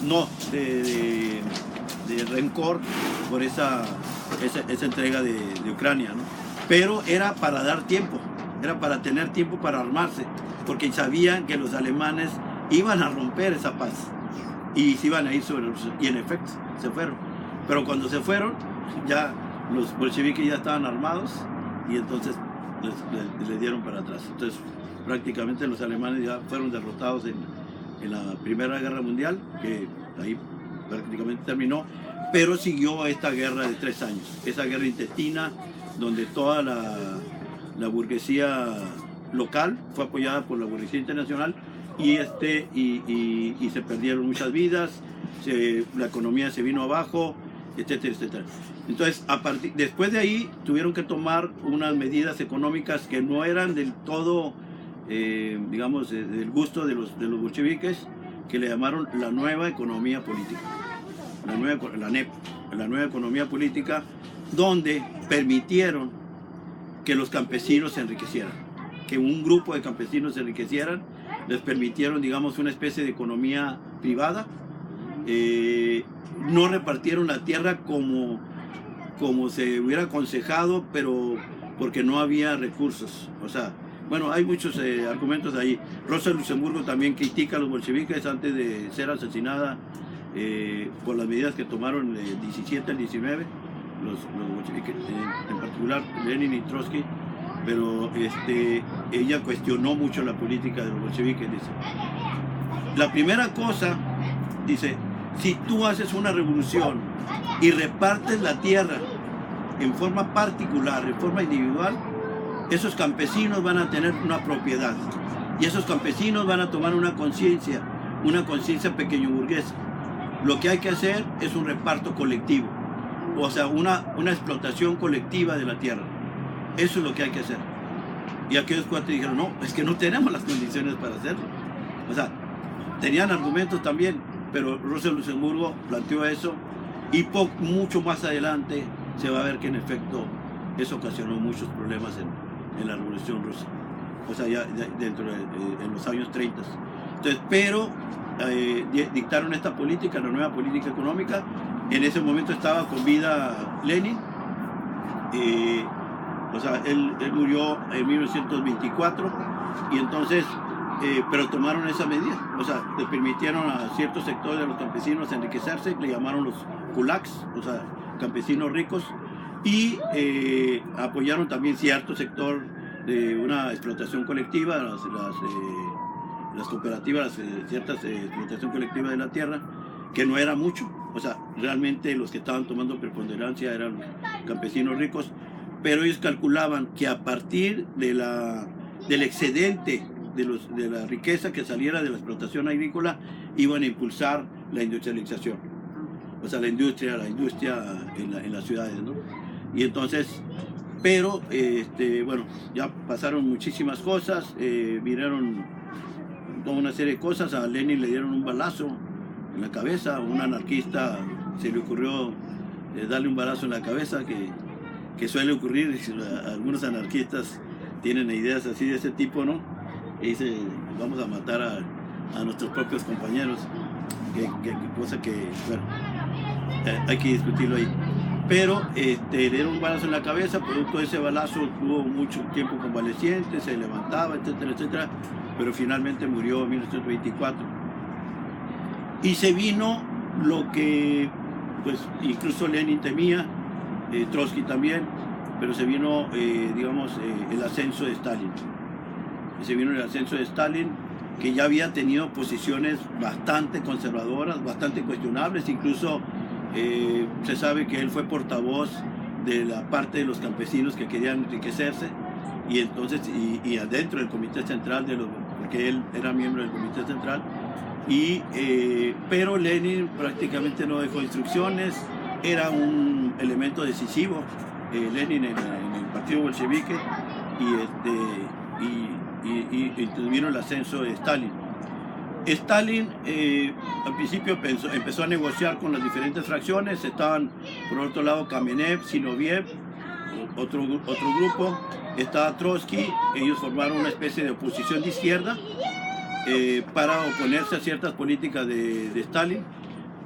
no, de rencor por esa entrega de Ucrania, ¿no? Pero era para dar tiempo, era para tener tiempo para armarse, porque sabían que los alemanes iban a romper esa paz y se iban a ir sobre Rusia, y en efecto se fueron. Pero cuando se fueron, ya los bolcheviques ya estaban armados y entonces les dieron para atrás. Entonces prácticamente los alemanes ya fueron derrotados en la Primera Guerra Mundial, que ahí prácticamente terminó, pero siguió esta guerra de 3 años, esa guerra intestina, donde toda la burguesía local fue apoyada por la burguesía internacional y se perdieron muchas vidas, la economía se vino abajo, etcétera, etcétera. Entonces, después de ahí tuvieron que tomar unas medidas económicas que no eran del todo, digamos, del gusto de los bolcheviques, que le llamaron la nueva economía política, la NEP, la nueva economía política, donde permitieron que los campesinos se enriquecieran, que un grupo de campesinos se enriquecieran, les permitieron, digamos, una especie de economía privada, no repartieron la tierra como se hubiera aconsejado, pero porque no había recursos. O sea, bueno, hay muchos argumentos ahí. Rosa Luxemburgo también critica a los bolcheviques antes de ser asesinada por las medidas que tomaron del 17 al 19, los bolcheviques, en particular Lenin y Trotsky, pero ella cuestionó mucho la política de los bolcheviques. Dice, la primera cosa, dice, si tú haces una revolución y repartes la tierra en forma particular, en forma individual, esos campesinos van a tener una propiedad y esos campesinos van a tomar una conciencia pequeño burguesa. Lo que hay que hacer es un reparto colectivo, o sea, una explotación colectiva de la tierra. Eso es lo que hay que hacer. Y aquellos cuates dijeron, no, es que no tenemos las condiciones para hacerlo. O sea, tenían argumentos también, pero Rosa Luxemburgo planteó eso y mucho más adelante se va a ver que en efecto eso ocasionó muchos problemas en la Revolución Rusa. O sea, ya en los años 30. Entonces, pero dictaron esta política, la nueva política económica. En ese momento estaba con vida Lenin. O sea, él murió en 1924 y entonces, pero tomaron esa medida. O sea, le permitieron a ciertos sectores de los campesinos enriquecerse, le llamaron los kulaks, o sea, campesinos ricos, y apoyaron también cierto sector de una explotación colectiva, las cooperativas, cierta explotación colectiva de la tierra, que no era mucho. O sea, realmente los que estaban tomando preponderancia eran los campesinos ricos, pero ellos calculaban que a partir del excedente de la riqueza que saliera de la explotación agrícola, iban a impulsar la industrialización. O sea, la industria en las ciudades, ¿no? Y entonces, pero, bueno, ya pasaron muchísimas cosas, vinieron toda una serie de cosas. A Lenin le dieron un balazo en la cabeza, a un anarquista se le ocurrió darle un balazo en la cabeza, que suele ocurrir. Algunos anarquistas tienen ideas así de ese tipo, ¿no? Y dice, vamos a matar a nuestros propios compañeros, cosa que, bueno, hay que discutirlo ahí. Pero le dieron un balazo en la cabeza, producto de ese balazo tuvo mucho tiempo convaleciente, se levantaba, etcétera, etcétera, pero finalmente murió en 1924. Y se vino lo que, pues, incluso Lenin temía, Trotsky también, pero se vino, digamos, el ascenso de Stalin. Se vino el ascenso de Stalin, que ya había tenido posiciones bastante conservadoras, bastante cuestionables. Incluso se sabe que él fue portavoz de la parte de los campesinos que querían enriquecerse, y entonces, y adentro del Comité Central, porque él era miembro del Comité Central, pero Lenin prácticamente no dejó instrucciones, era un elemento decisivo, Lenin en el partido bolchevique, y tuvieron el ascenso de Stalin. Stalin al principio empezó a negociar con las diferentes fracciones. Estaban por otro lado Kamenev, Zinoviev, otro grupo, estaba Trotsky. Ellos formaron una especie de oposición de izquierda para oponerse a ciertas políticas de Stalin,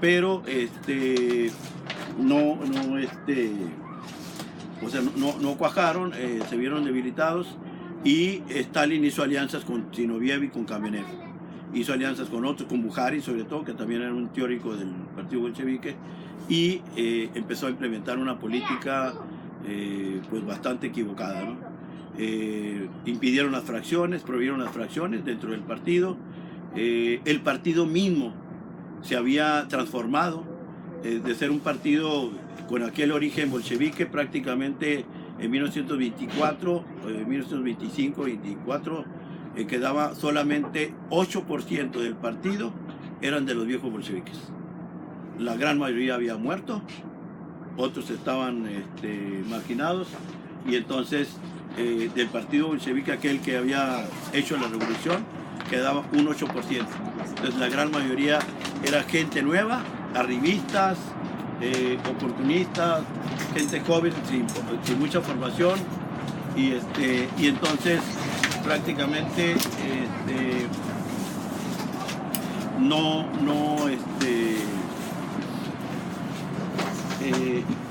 pero no, o sea, no cuajaron, se vieron debilitados, y Stalin hizo alianzas con Zinoviev y con Kamenev. Hizo alianzas con otros, con Bukharin sobre todo, que también era un teórico del partido bolchevique, y empezó a implementar una política pues bastante equivocada, ¿no? Impidieron las fracciones, prohibieron las fracciones dentro del partido. El partido mismo se había transformado de ser un partido con aquel origen bolchevique prácticamente en 1924, 1925, 24, quedaba solamente 8% del partido eran de los viejos bolcheviques. La gran mayoría había muerto, otros estaban marginados, y entonces del partido bolchevique, aquel que había hecho la revolución, quedaba un 8%. Entonces la gran mayoría era gente nueva, arribistas, oportunistas, gente joven sin mucha formación, y entonces prácticamente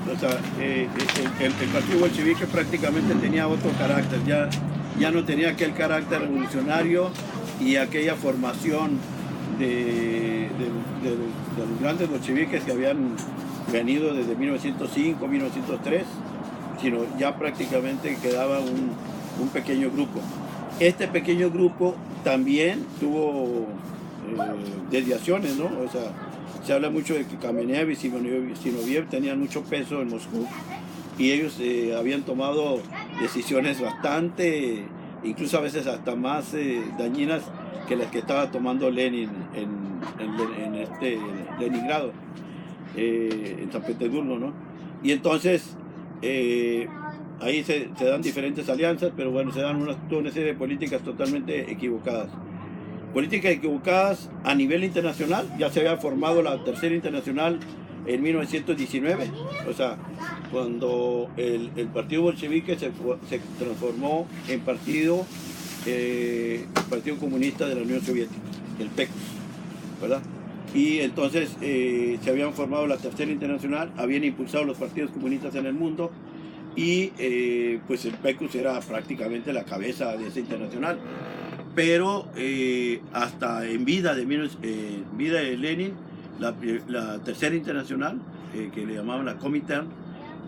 o sea, el partido bolchevique prácticamente tenía otro carácter, ya no tenía aquel carácter revolucionario y aquella formación de los grandes bolcheviques que habían venido desde 1905, 1903, sino ya prácticamente quedaba un pequeño grupo. Este pequeño grupo también tuvo desviaciones, ¿no? O sea, se habla mucho de que Kamenev y Zinoviev tenían mucho peso en Moscú, y ellos habían tomado decisiones bastante, incluso a veces hasta más dañinas que las que estaba tomando Lenin en Leningrado, en San Petersburgo, ¿no? Y entonces ahí se dan diferentes alianzas, pero bueno, se dan toda una serie de políticas totalmente equivocadas. Políticas equivocadas a nivel internacional. Ya se había formado la Tercera Internacional en 1919, o sea, cuando el partido bolchevique se transformó en partido comunista de la Unión Soviética, el PECUS, ¿verdad? Y entonces se habían formado la Tercera Internacional, habían impulsado los partidos comunistas en el mundo, y pues el PECUS era prácticamente la cabeza de esa internacional. Pero hasta en vida de Lenin, la Tercera Internacional, que le llamaban la Comintern,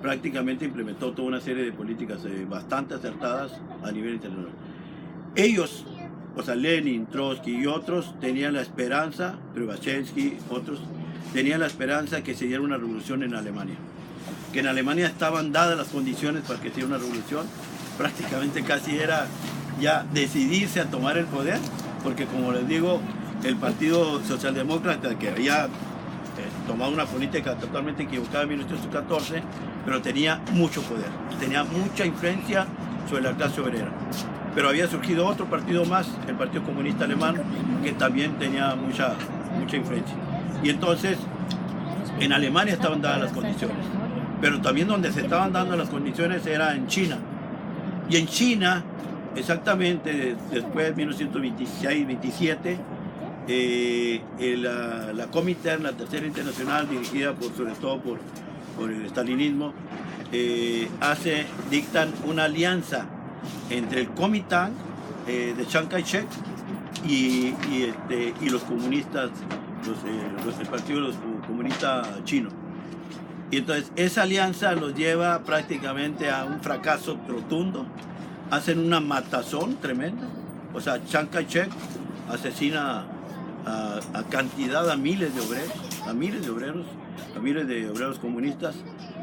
prácticamente implementó toda una serie de políticas bastante acertadas a nivel internacional. Ellos, o sea, Lenin, Trotsky y otros, tenían la esperanza, Prevachensky, otros, tenían la esperanza que se diera una revolución en Alemania. Que en Alemania estaban dadas las condiciones para que se diera una revolución, prácticamente casi era ya decidirse a tomar el poder, porque como les digo, el Partido Socialdemócrata, que había tomado una política totalmente equivocada en 1914, pero tenía mucho poder, tenía mucha influencia sobre la clase obrera. Pero había surgido otro partido más, el Partido Comunista Alemán, que también tenía mucha influencia. Y entonces, en Alemania estaban dadas las condiciones, pero también donde se estaban dando las condiciones era en China. Y en China, exactamente después de 1926-27, la Comintern, la Tercera Internacional, dirigida sobre todo por el stalinismo, dictan una alianza entre el Kuomintang de Chiang Kai-shek y los comunistas, el Partido Comunista Chino. Y entonces esa alianza los lleva prácticamente a un fracaso rotundo. Hacen una matazón tremenda. O sea, Chiang Kai-shek asesina a cantidad, a miles de obreros, a miles de obreros comunistas,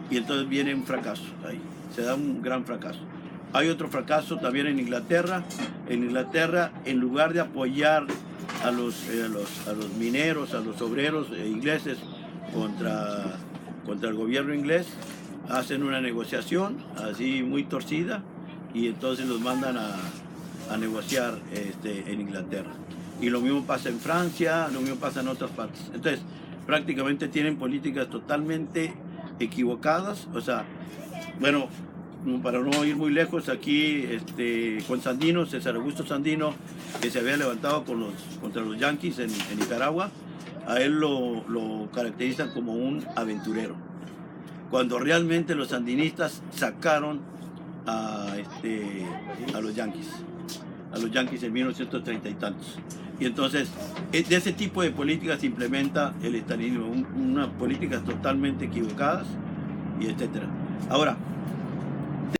y entonces viene un fracaso ahí. Se da un gran fracaso. Hay otro fracaso también en Inglaterra. En Inglaterra, en lugar de apoyar a los mineros, a los obreros ingleses contra el gobierno inglés, hacen una negociación así muy torcida, y entonces los mandan a negociar en Inglaterra. Y lo mismo pasa en Francia, lo mismo pasa en otras partes. Entonces, prácticamente tienen políticas totalmente equivocadas. O sea, bueno, para no ir muy lejos, aquí con Sandino, César Augusto Sandino, que se había levantado contra los yanquis en Nicaragua, a él lo caracterizan como un aventurero, cuando realmente los sandinistas sacaron a los yanquis en 1930 y tantos. Y entonces, de ese tipo de políticas se implementa el estalinismo, unas políticas totalmente equivocadas, y etcétera. Ahora,